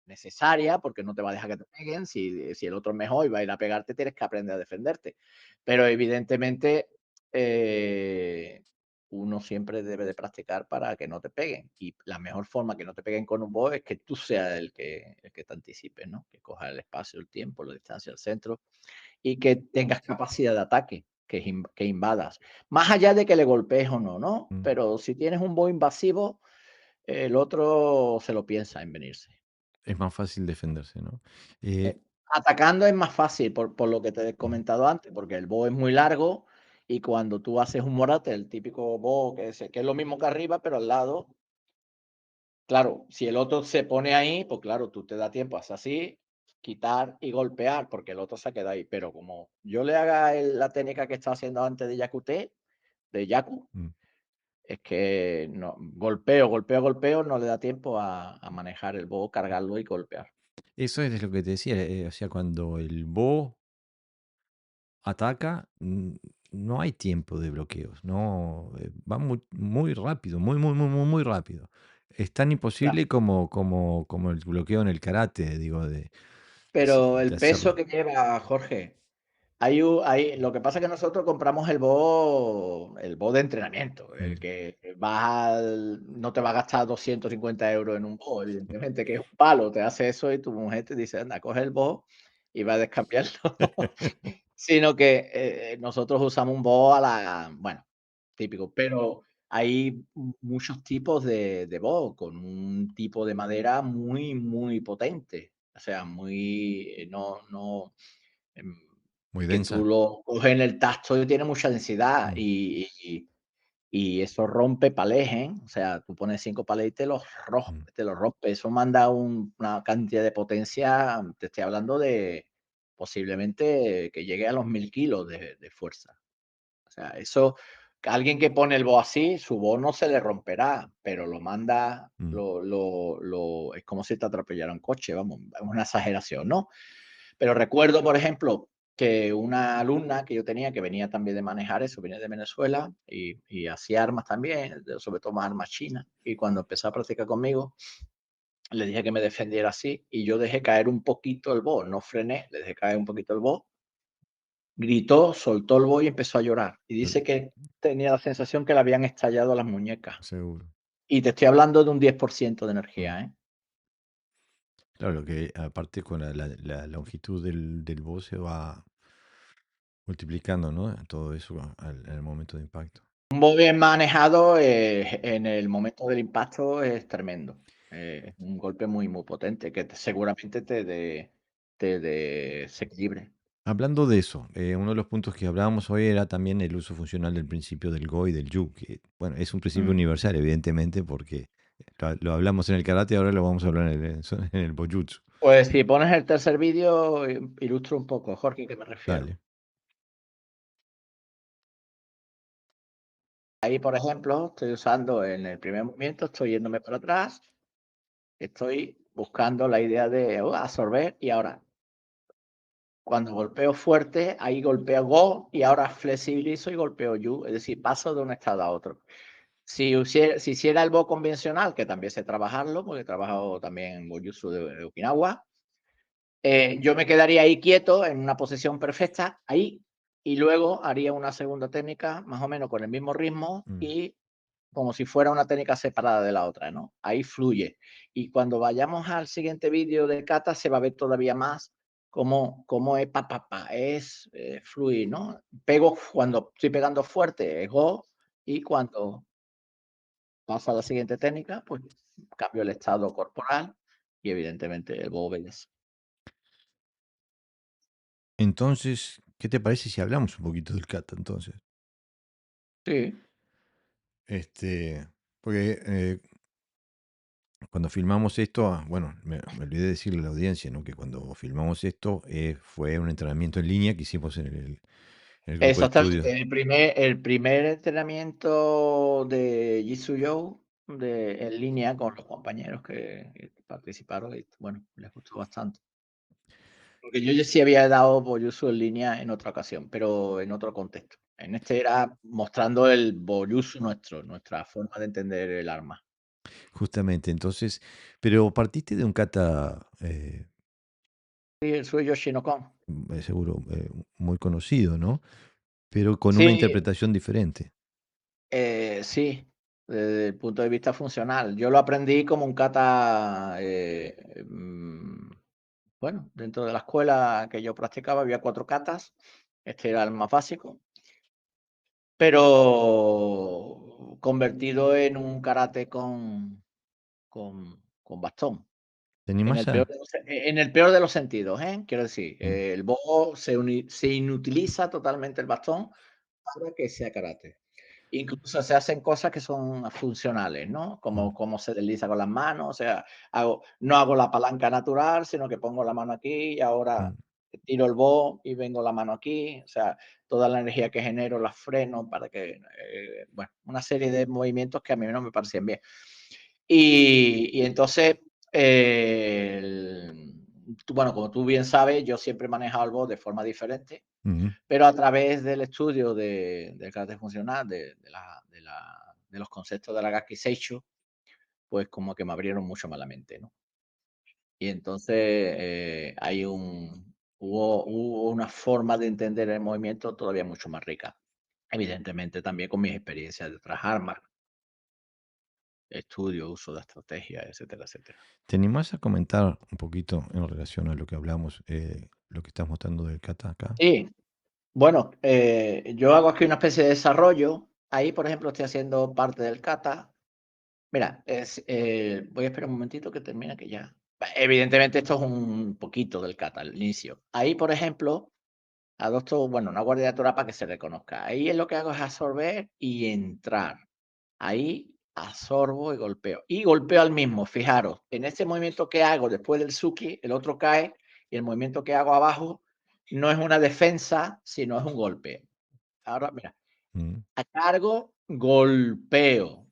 necesaria, porque no te va a dejar que te peguen. Si el otro es mejor y va a ir a pegarte, tienes que aprender a defenderte. Pero evidentemente, eh, uno siempre debe de practicar para que no te peguen. Y la mejor forma que no te peguen con un bow es que tú seas el que te anticipes, ¿no? Que cojas el espacio, el tiempo, la distancia, el centro y que tengas capacidad de ataque, que invadas. Más allá de que le golpees o no, ¿no? Mm. Pero si tienes un bow invasivo, el otro se lo piensa en venirse. Es más fácil defenderse, ¿no? Eh, Atacando es más fácil, por lo que te he mm, comentado antes, porque el bow es muy largo y cuando tú haces un morate, el típico bow que es lo mismo que arriba, pero al lado, claro, si el otro se pone ahí, pues claro, tú te da tiempo, hacer así, quitar y golpear, porque el otro se queda ahí. Pero como yo le haga la técnica que estaba haciendo antes de Yakute, de Yaku, mm. es que no, golpeo, golpeo, golpeo, no le da tiempo a manejar el bow, cargarlo y golpear. Eso es lo que te decía, o sea, cuando el Bo ataca, no hay tiempo de bloqueos, no, va muy rápido, muy rápido. Es tan imposible como el bloqueo en el karate, digo, Pero de el peso hacerlo. que lleva, Jorge, lo que pasa es que nosotros compramos el BO de entrenamiento, el Mm. que no te va a gastar 250 € en un BO, evidentemente, que es un palo, te hace eso y tu mujer te dice: "Anda, coge el BO y va a descambiarlo". Sino que, nosotros usamos un BO bueno, típico, pero hay muchos tipos de BO con un tipo de madera muy, muy potente. O sea, muy, em, Muy que tú densa. lo coges en el tacto y tiene mucha densidad. Mm. y eso rompe palés, ¿eh? O sea, tú pones 5 palés y mm, te los rompe. Eso manda una cantidad de potencia, te estoy hablando de posiblemente que llegue a los 1000 kilos de fuerza. O sea, eso, que alguien que pone el bo así, su bo no se le romperá, pero lo manda, mm, es como si te atropellara un coche, vamos, es una exageración, ¿no? Pero recuerdo, por ejemplo, que una alumna que yo tenía, que venía también de manejar eso, venía de Venezuela y hacía armas también, sobre todo más armas chinas. Y cuando empezó a practicar conmigo, le dije que me defendiera así y yo dejé caer un poquito el bo, no frené, le dejé caer un poquito el bo, gritó, soltó el bo y empezó a llorar. Y pero dice que tenía la sensación que le habían estallado las muñecas. seguro. Y te estoy hablando de un 10% de Mm. energía, ¿eh? Claro que aparte con la longitud del bus se va multiplicando, ¿no? Todo eso en el momento de impacto. Un bo bien manejado, en el momento del impacto es tremendo. Es un golpe muy, muy potente que seguramente te desequilibre. Hablando de eso, uno de los puntos que hablábamos hoy era también el uso funcional del principio del Go y del Yu, que bueno, es un principio Mm. universal, evidentemente, porque lo hablamos en el karate, ahora lo vamos a hablar en el Bojutsu. Pues si pones el tercer vídeo, ilustro un poco, Jorge, ¿a qué me refiero? Dale. Ahí, por ejemplo, estoy usando en el primer movimiento, estoy yéndome para atrás, estoy buscando la idea de absorber y ahora cuando golpeo fuerte, ahí golpeo Go y ahora flexibilizo y golpeo Yu, es decir, paso de un estado a otro. Si hiciera el Bo convencional, que también sé trabajarlo, porque he trabajado también en Bojutsu de Okinawa, yo me quedaría ahí quieto en una posición perfecta, ahí, y luego haría una segunda técnica, más o menos con el mismo ritmo Mm, y como si fuera una técnica separada de la otra, ¿no? Ahí fluye. Y cuando vayamos al siguiente vídeo de kata se va a ver todavía más cómo es es fluir, ¿no? Pego cuando estoy pegando fuerte, es go, y cuando paso a la siguiente técnica, pues cambio el estado corporal y evidentemente el bo obedece. Entonces, ¿qué te parece si hablamos un poquito del kata entonces? Sí, Porque cuando filmamos esto, bueno, me olvidé de decirle a la audiencia, ¿no? Que cuando filmamos esto fue un entrenamiento en línea que hicimos en el grupo de exactamente. estudio. El primer entrenamiento de Jitsu en línea con los compañeros que participaron y bueno, les gustó bastante. Porque yo ya sí había dado Boryusu en línea en otra ocasión, pero en otro contexto. En este era mostrando el Boryusu nuestro, nuestra forma de entender el arma. Justamente, entonces, pero partiste de un kata Sí, el suyo Shinokon. seguro muy conocido, ¿no? Pero con una Sí, interpretación diferente. sí, desde el punto de vista funcional. Yo lo aprendí como un kata, bueno, dentro de la escuela que yo practicaba había 4 katas, este era el más básico, pero convertido en un karate con bastón. ¿Te En animás el peor a...? de los en el peor de los sentidos, ¿eh? Quiero decir, Mm, el bojo se inutiliza totalmente el bastón para que sea karate. Incluso se hacen cosas que son funcionales, ¿no? mm, Como se desliza con las manos, o sea, no hago la palanca natural, sino que pongo la mano aquí y ahora mm, tiro el bow y vengo la mano aquí, o sea, toda la energía que genero la freno para que, bueno, una serie de movimientos que a mí no me parecían bien. Y entonces, bueno, como tú bien sabes, yo siempre he manejado el bow de forma diferente, mm. pero a través del estudio del carácter funcional, de los conceptos de la Gakki Seicho, pues como que me abrieron mucho más la mente, ¿no? Y entonces hubo una forma de entender el movimiento todavía mucho más rica. Evidentemente también con mis experiencias de otras armas, estudio, uso de estrategias, etcétera, etcétera. ¿Te animás a comentar un poquito en relación a lo que hablamos, lo que estás mostrando del kata acá? Sí, bueno, yo hago aquí una especie de desarrollo. Ahí, por ejemplo, estoy haciendo parte del kata. Mira, voy a esperar un momentito que termine, que ya. Evidentemente, esto es un poquito del kata, al inicio. Ahí, por ejemplo, adopto, bueno, una guardia natural para que se reconozca. Ahí es lo que hago es absorber y entrar. Ahí absorbo y golpeo. Y golpeo al mismo, fijaros, en ese movimiento que hago después del Suki, el otro cae y el movimiento que hago abajo no es una defensa, sino es un golpe. Ahora, mira, Mm, a cargo, golpeo.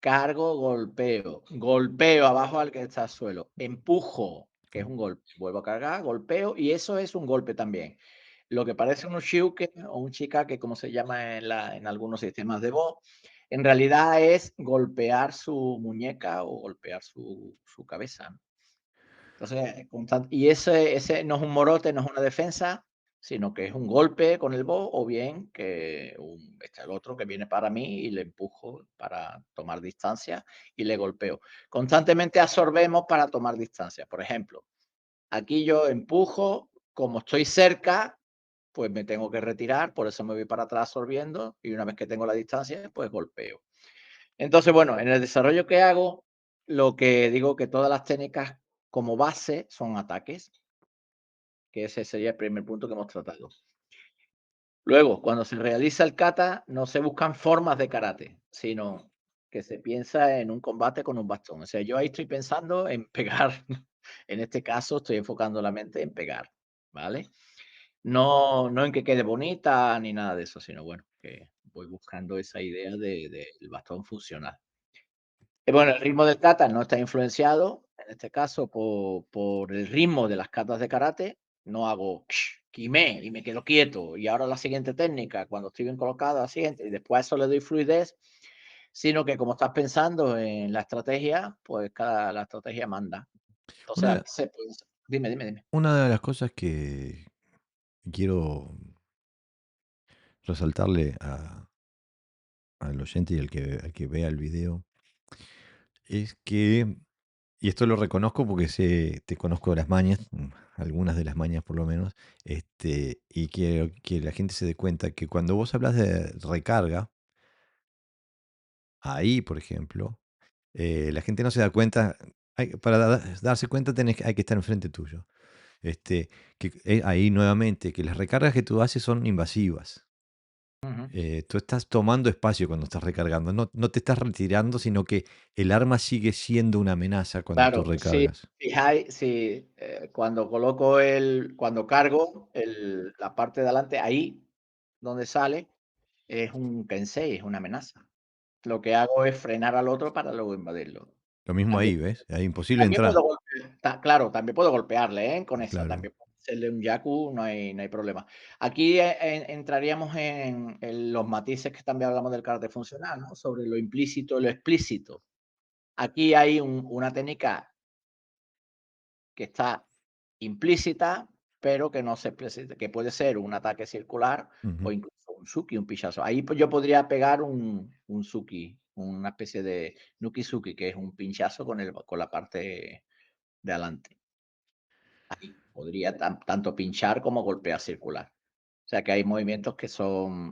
Cargo, golpeo, golpeo abajo al que está al suelo, empujo, que es mm. un golpe, vuelvo a cargar, golpeo y eso es un golpe también. Lo que parece un shiuke o un que como se llama en algunos sistemas de voz, en realidad es golpear su muñeca o golpear su cabeza, ¿no? Entonces, y ese no es un morote, no es una defensa, sino que es un golpe con el bo, o bien que está el otro que viene para mí y le empujo para tomar distancia y le golpeo. Constantemente absorbemos para tomar distancia. Por ejemplo, aquí yo empujo, como estoy cerca, pues me tengo que retirar, por eso me voy para atrás absorbiendo y una vez que tengo la distancia, pues golpeo. Entonces, bueno, en el desarrollo que hago, lo que digo que todas las técnicas como base son ataques, que ese sería el primer punto que hemos tratado. Luego, cuando se realiza el kata, no se buscan formas de karate, sino que se piensa en un combate con un bastón. O sea, yo ahí estoy pensando en pegar. En este caso, estoy enfocando la mente en pegar, ¿vale? No en que quede bonita ni nada de eso, sino bueno, que voy buscando esa idea del bastón funcional. Bueno, el ritmo del kata no está influenciado, en este caso, por el ritmo de las katas de karate. No hago kime y me quedo quieto, y ahora la siguiente técnica, cuando estoy bien colocado, la siguiente, y después a eso le doy fluidez, sino que como estás pensando en la estrategia, pues la estrategia manda. Entonces, Una, aquí se puede dime, dime, dime. una de las cosas que quiero resaltarle al oyente y al que vea el video es que, y esto lo reconozco porque te conozco las mañas, algunas de las mañas por lo menos, y quiero que la gente se dé cuenta que cuando vos hablas de recarga, ahí, por ejemplo, la gente no se da cuenta. Para darse cuenta hay que estar enfrente tuyo. Ahí nuevamente, que las recargas que tú haces son invasivas. Ujú. Tú estás tomando espacio cuando estás recargando, no te estás retirando, sino que el arma sigue siendo una amenaza cuando tú Claro, si recargas. fijáis, cuando coloco cuando cargo la parte de adelante, ahí donde sale, es un Kensei, es una amenaza. Lo que hago es frenar al otro para luego invadirlo. Lo mismo También ahí, ¿ves? Es imposible también puedo entrar. claro, también puedo golpearle, ¿eh? Con esa, Claro. también puedo hacerle un yaku, no hay problema. Aquí, entraríamos en los matices que también hablamos del carácter funcional, ¿no? Sobre lo implícito y lo explícito. Aquí hay una técnica que está implícita, pero que no se explicita, que puede ser un ataque circular o Ujú. incluso un suki, un pinchazo. Ahí, pues, yo podría pegar un suki, una especie de nuki-suki, que es un pinchazo con la parte de adelante. Ahí podría tanto pinchar como golpear circular. O sea, que hay movimientos que son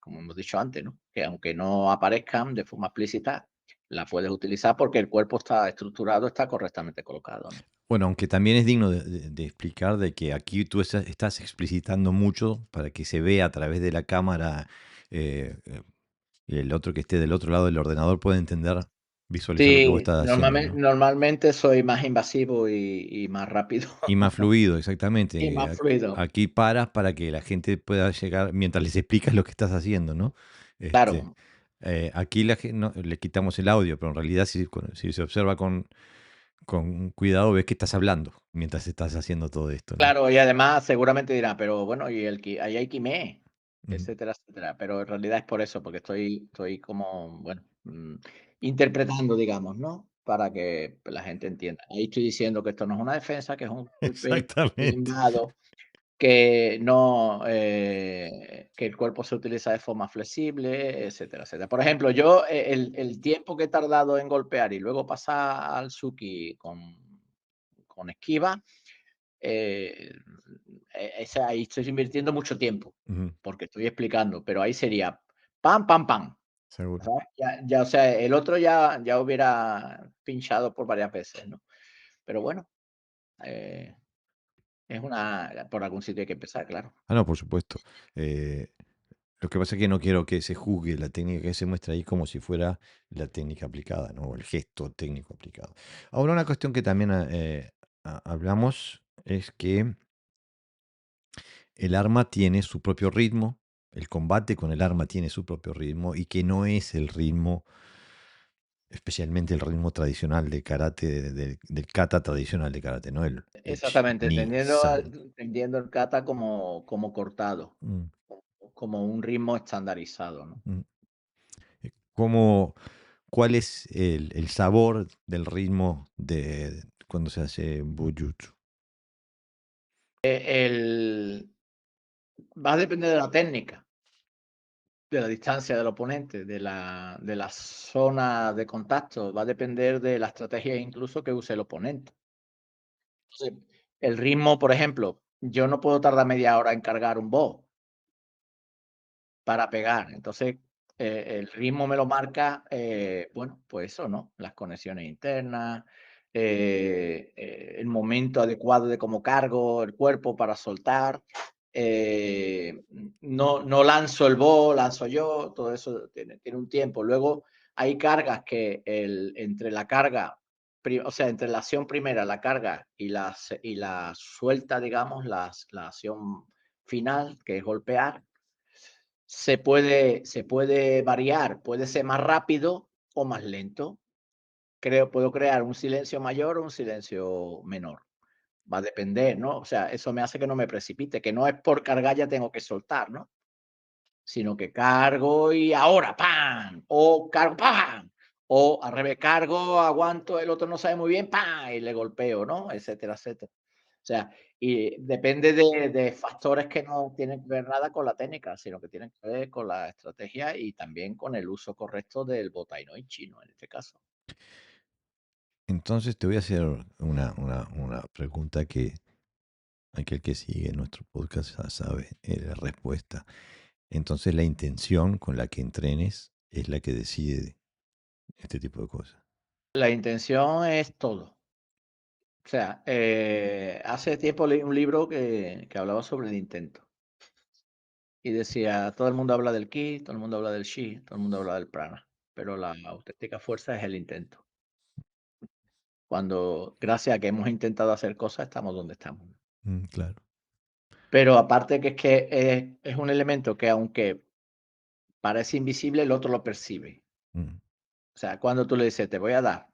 como hemos dicho antes, ¿no? Que aunque no aparezcan de forma explícita, la puedes utilizar porque el cuerpo está estructurado, está correctamente colocado, ¿no? Bueno, aunque también es digno de explicar de que aquí tú estás explicitando mucho para que se vea a través de la cámara, y el otro que esté del otro lado del ordenador puede entender, visualizar lo que vos Sí, estás haciendo, ¿no? normalmente soy más invasivo y más rápido Y más fluido, y exactamente. más fluido. Aquí paras para que la gente pueda llegar mientras les explicas lo que estás haciendo, ¿no? Este, Claro, aquí le quitamos el audio, pero en realidad si se observa con cuidado ves que estás hablando mientras estás haciendo todo esto, ¿no? claro, y además seguramente dirá: "Pero bueno, y ahí hay quimé", Ujú. etcétera, etcétera. Pero en realidad es por eso, porque estoy como, bueno, interpretando, digamos, ¿no? Para que la gente entienda. Ahí estoy diciendo que esto no es una defensa, que es un golpe, que Exactamente. invado, que no, que el cuerpo se utiliza de forma flexible, etcétera, etcétera. Por ejemplo, yo, el tiempo que he tardado en golpear y luego pasar al Suki con esquiva, eh, ese ahí estoy invirtiendo mucho tiempo, Ujú, porque estoy explicando, pero ahí sería pam, pam, pam, seguro. ¿sabes? Ya, o sea, el otro ya hubiera pinchado por varias veces, ¿no? Pero bueno, eh por algún sitio hay que empezar, claro. Ah, no, por supuesto. Eh, lo que pasa es que no quiero que se juzgue la técnica que se muestra ahí como si fuera la técnica aplicada, ¿no? O el gesto técnico aplicado. Ahora, una cuestión que también hablamos es que el arma tiene su propio ritmo, el combate con el arma tiene su propio ritmo y que no es el ritmo, especialmente el ritmo tradicional de karate, del kata tradicional de karate, ¿no? El chi, Exactamente, ni, san. entendiendo el kata como cortado, Mm, como un ritmo estandarizado, ¿no? mm. ¿Cómo, cuál es el sabor del ritmo de cuando se hace bujutsu? El Va a depender de la técnica, de la distancia del oponente, de la zona de contacto, va a depender de la estrategia incluso que use el oponente. Entonces, el ritmo, por ejemplo, yo no puedo tardar media hora en cargar un bo para pegar. Entonces, el ritmo me lo marca, bueno, pues eso, ¿no? Las conexiones internas, el momento adecuado de cómo cargo el cuerpo para soltar. No lanzo el bo, lanzo yo, todo eso tiene un tiempo. Luego hay cargas que entre la carga, o sea, entre la acción primera, la carga y la suelta, digamos, la acción final, que es golpear, se puede variar, puede ser más rápido o más lento. Puedo crear un silencio mayor o un silencio menor. Va a depender, ¿no? O sea, eso me hace que no me precipite, que no es por cargar ya tengo que soltar, ¿no? Sino que cargo y ahora, ¡pam! O cargo, ¡pam! O al revés, cargo, aguanto, el otro no sabe muy bien, ¡pam! Y le golpeo, ¿no? Etcétera, etcétera. O sea, y depende de factores que no tienen que ver nada con la técnica, sino que tienen que ver con la estrategia y también con el uso correcto del botainoi chino, en este caso. Entonces te voy a hacer una pregunta que aquel que sigue nuestro podcast ya sabe la respuesta. Entonces la intención con la que entrenes es la que decide este tipo de cosas. La intención es todo. O sea, hace tiempo leí un libro que hablaba sobre el intento y decía, todo el mundo habla del ki, todo el mundo habla del shi, todo el mundo habla del prana, pero la auténtica fuerza es el intento. Cuando, gracias a que hemos intentado hacer cosas, estamos donde estamos. Claro. Pero aparte que es un elemento que aunque parece invisible, el otro lo percibe. Mm. O sea, cuando tú le dices: "Te voy a dar",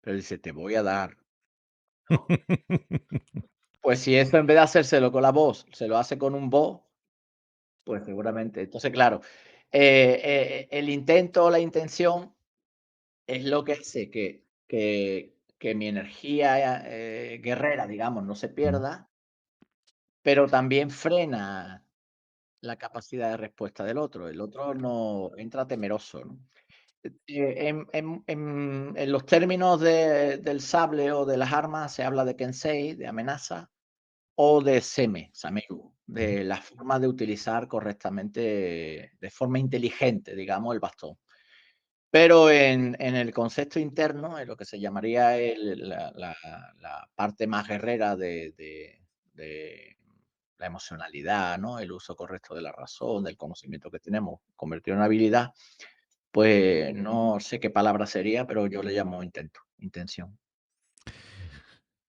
pero dice: "Te voy a dar", ¿no? Pues si eso en vez de hacérselo con la voz, se lo hace con un bo, pues seguramente. Entonces, claro, el intento o la intención es lo que hace que mi energía, guerrera, digamos, no se Mm. pierda, pero también frena la capacidad de respuesta del otro. El otro no entra temeroso, ¿no? En los términos del sable o de las armas se habla de Kensei, de amenaza, o de Seme, Samegu, Ujú. de la forma de utilizar correctamente, de forma inteligente, digamos, el bastón. Pero en el concepto interno, en lo que se llamaría la parte más guerrera de la emocionalidad, ¿no? El uso correcto de la razón, del conocimiento que tenemos, convertido en habilidad, pues no sé qué palabra sería, pero yo le llamo intento, intención.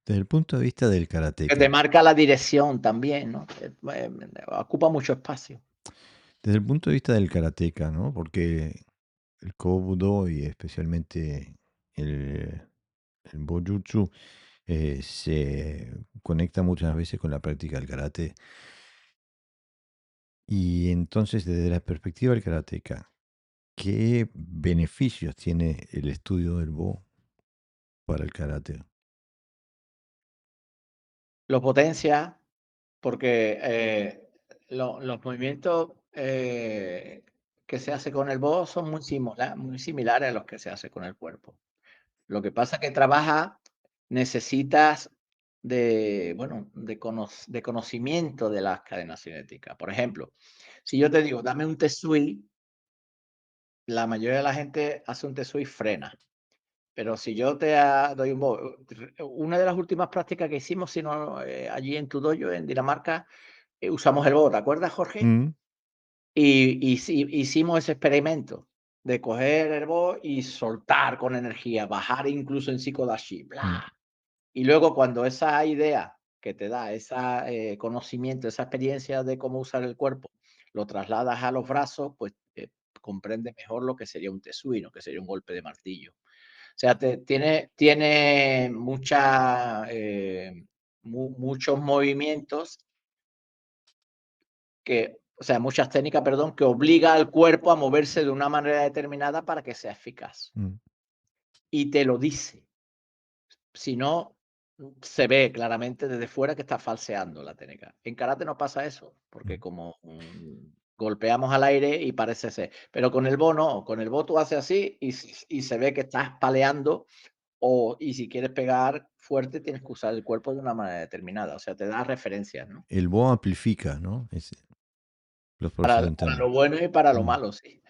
Desde el punto de vista del Que te karateka, marca la dirección también, ¿no? Ocupa mucho espacio. desde el punto de vista del karateka, ¿no? Porque el Kobudo y especialmente el, el Bojutsu se conecta muchas veces con la práctica del karate. Y entonces, desde la perspectiva del karateka, ¿qué beneficios tiene el estudio del Bo para el karate? Lo potencia porque, los movimientos, que se hace con el bow son muy similares a los que se hace con el cuerpo. Lo que pasa que necesitas bueno, de conocimiento de las cadenas cinéticas. Por ejemplo, si yo te digo: "Dame un Te Sui", la mayoría de la gente hace un Te Sui y frena. pero si yo doy un bo una de las últimas prácticas que hicimos, si no, allí en tu dojo, en Dinamarca, usamos el bo, ¿te acuerdas, Jorge? Mm, Y hicimos ese experimento de coger el bo y soltar con energía, bajar incluso en Shikodashi, bla. mm, Y luego cuando esa idea que te da, esa, conocimiento, esa experiencia de cómo usar el cuerpo, lo trasladas a los brazos, pues, comprendes mejor lo que sería un Tetsuino, que sería un golpe de martillo. O sea, tiene mucha, muchos movimientos o sea, muchas técnicas, perdón, que obliga al cuerpo a moverse de una manera determinada para que sea eficaz. mm, Y te lo dice. Si no, se ve claramente desde fuera que está falseando la técnica. En karate no pasa eso, porque mm. como, golpeamos al aire y parece ser. Pero con el bo no, con el bo tú haces así y se ve que estás paleando y si quieres pegar fuerte tienes que usar el cuerpo de una manera determinada. O sea, te da referencias, ¿no? El Bo amplifica, ¿no? Los procesos Para internos. lo bueno y para lo Mm. malo, sí.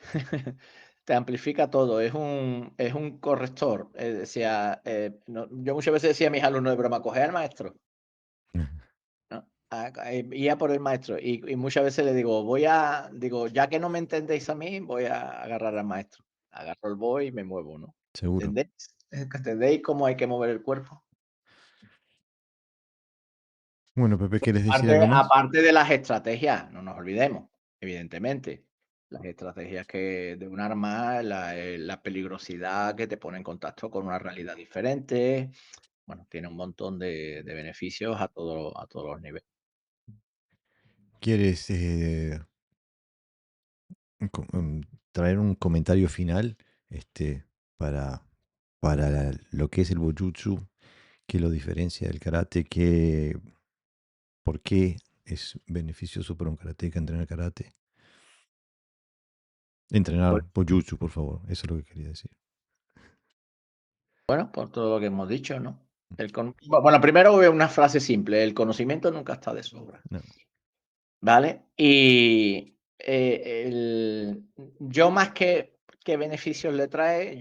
Te amplifica todo, es un corrector. Decía, yo muchas veces decía a mis alumnos de broma: "Coger al maestro", ¿no? Ir por el maestro. Y muchas veces le digo: digo: "Ya que no me entendéis a mí, voy a agarrar al maestro". Agarro el voy y me muevo, ¿no? Seguro. ¿Entendéis? Que ¿entendéis cómo hay que mover el cuerpo? Bueno, Pepe, ¿quieres decir Aparte algo más? aparte de las estrategias, no nos olvidemos, evidentemente, las estrategias que de un arma, la peligrosidad que te pone en contacto con una realidad diferente, bueno, tiene un montón de beneficios a todos los niveles. ¿Quieres traer un comentario final para, para lo que es el Bojutsu? ¿Qué lo diferencia del karate? ¿Por qué es beneficioso para un karateca entrenar karate? Pues, Entrenar Bojutsu, por favor. Eso es lo que quería decir. bueno, por todo lo que hemos dicho, ¿no? Bueno, primero una frase simple: el conocimiento nunca está de sobra. No. ¿Vale? Y, yo más que beneficios le trae,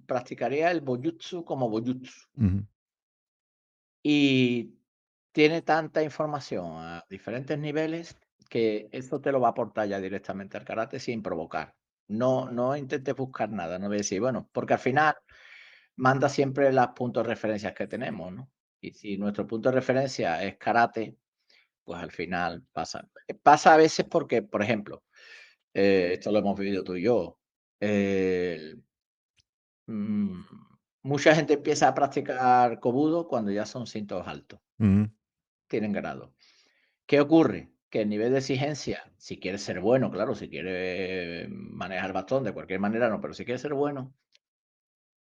practicaría el Bojutsu como Bojutsu. Ujú, Y tiene tanta información a diferentes niveles que eso te lo va a aportar ya directamente al karate sin provocar. No intentes buscar nada, no voy a decir, bueno, porque al final manda siempre los puntos de referencias que tenemos, ¿no? Y si nuestro punto de referencia es karate, pues al final pasa. Pasa a veces porque, por ejemplo, esto lo hemos vivido tú y yo. el, mm, Mucha gente empieza a practicar Kobudo cuando ya son cintos altos, ujú, tienen grado. ¿Qué ocurre? Que el nivel de exigencia, si quieres ser bueno, claro, si quieres manejar el bastón de cualquier manera, no, pero si quieres ser bueno,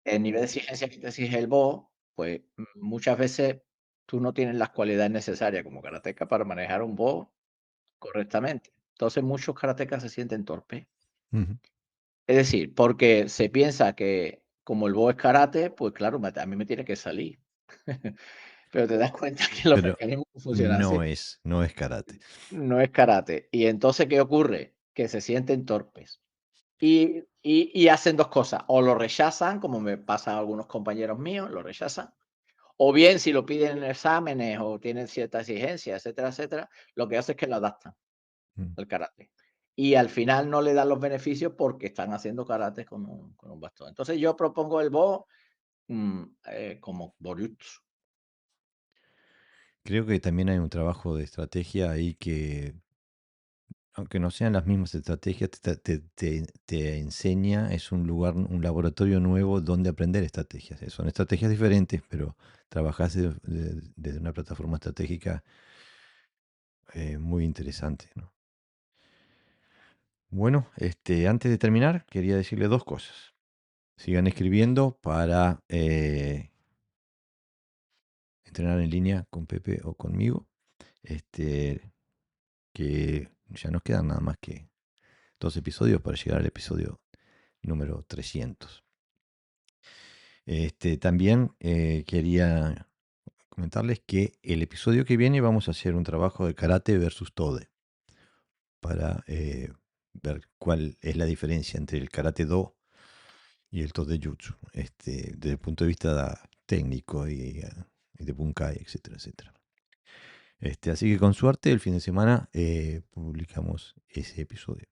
el nivel de exigencia que te exige el BO, pues muchas veces tú no tienes las cualidades necesarias como karateca para manejar un BO correctamente. Entonces, muchos karatecas se sienten torpes. ujú. Es decir, porque se piensa que como el Bo es karate, pues claro, a mí me tiene que salir. Pero te das cuenta que los Pero mecanismos no funcionan así. no es karate. No es karate. Y entonces, ¿qué ocurre? Que se sienten torpes. Y hacen 2 cosas, o lo rechazan, como me pasa a algunos compañeros míos, lo rechazan, o bien si lo piden en exámenes o tienen cierta exigencia, etcétera, etcétera, lo que hace es que lo adaptan Mm. al karate. Y al final no le dan los beneficios porque están haciendo karate con un bastón. Entonces yo propongo el Bo, como Borutsu. Creo que también hay un trabajo de estrategia ahí que, aunque no sean las mismas estrategias, te enseña, es un lugar, un laboratorio nuevo donde aprender estrategias. Son estrategias diferentes, pero trabajas desde una plataforma estratégica muy interesante, ¿no? Bueno, antes de terminar, quería decirle dos cosas. Sigan escribiendo para entrenar en línea con Pepe o conmigo. Este, que ya nos quedan nada más que 2 episodios para llegar al episodio número 300. También quería comentarles que el episodio que viene vamos a hacer un trabajo de karate versus Tode para ver cuál es la diferencia entre el karate do y el Todejutsu, desde el punto de vista técnico y de Bunkai, etcétera, etcétera. Así que con suerte el fin de semana publicamos ese episodio.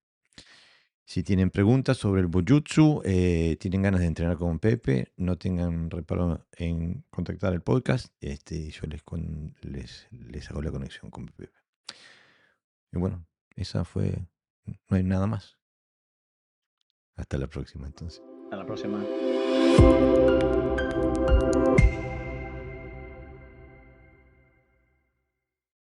Si tienen preguntas sobre el Bujutsu, tienen ganas de entrenar con Pepe, no tengan reparo en contactar el podcast, y yo les hago la conexión con Pepe. Y bueno, esa fue, no hay nada más. Hasta la próxima entonces. Hasta la próxima.